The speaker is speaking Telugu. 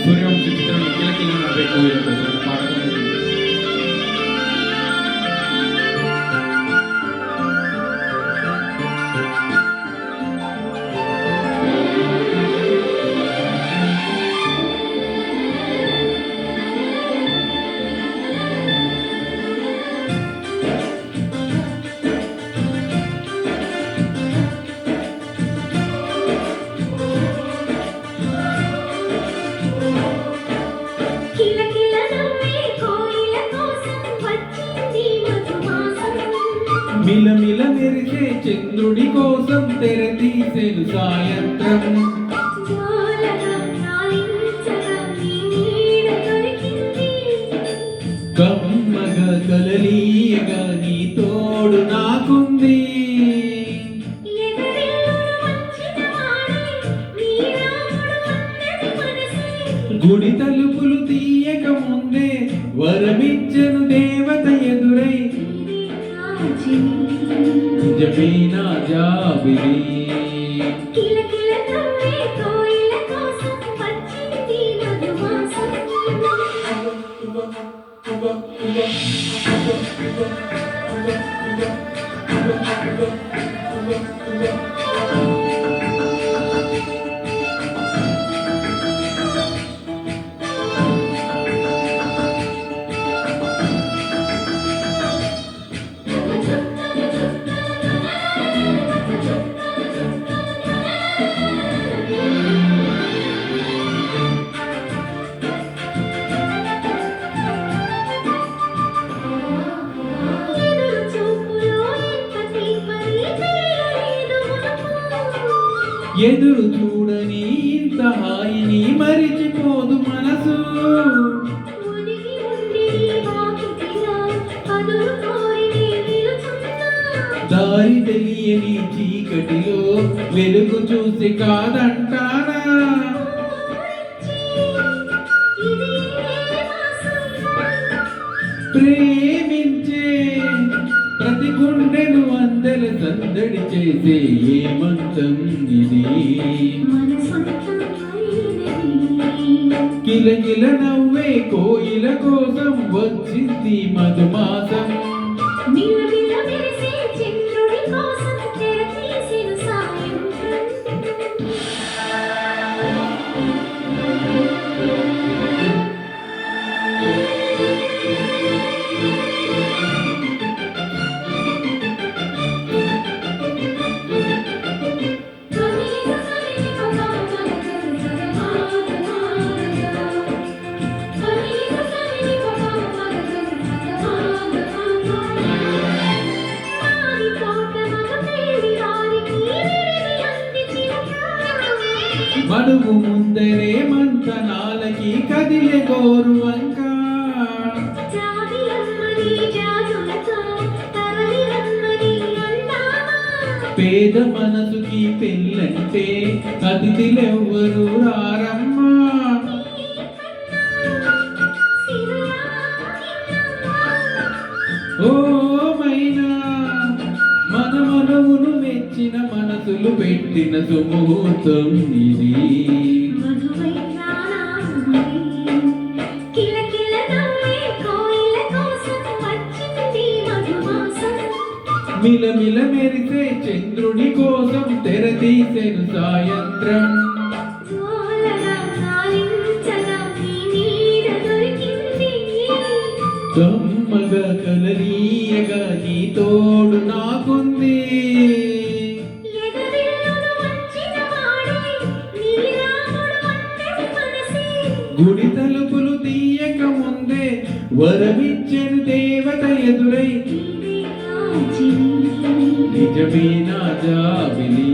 సూర్యవంశ చిత్రం కిలకిల నవ్వే కోయిల కోసం పాట మిలమిల మెరిసే చంద్రుడి కోసం తెర తీసెను సాయంత్రం కమ్మగా కలలీయగా నీ తోడు నాకుంది గుడి తలుపులు తీయక ముందే వరమిచ్చను దేవత ఎదురై నిజమేనా జాబిలి కిలకిల నవ్వే కోయిల కోసం వచ్చింది మధుమాసం ఎదురు చూడని ఇంత హాయిని మరిచిపోదు మనసు దారి తెలియని చీకటిలో వెలుగు చూసి కాదంటానా ప్రేమించే ప్రతి గుండెను అందెల సందడి చేసే ఏమంతం ఇది కిలకిల నవ్వే కోయిల కోసం వచ్చింది మధుమాసం మడుగు ముందరే మంతనాలకి కదిలే గోరువంక పేద మనసుకి పెళ్ళంటే అతిథులెవ్వరు రారమ్మా ఓ మైనా మన మనవును మెచ్చిన మనసులు పెట్టిన సుముహూర్తం ఇది మిలమిల మెరిసే చంద్రుడి కోసం తెర తీసెను సాయంత్రం కమ్మగా కలలీయగా నీ తోడు నాకుంది గుడి తలుపులు తీయక ముందే వరమిచ్చెను దేవత ఎదురై నిజమేనా జాబిలి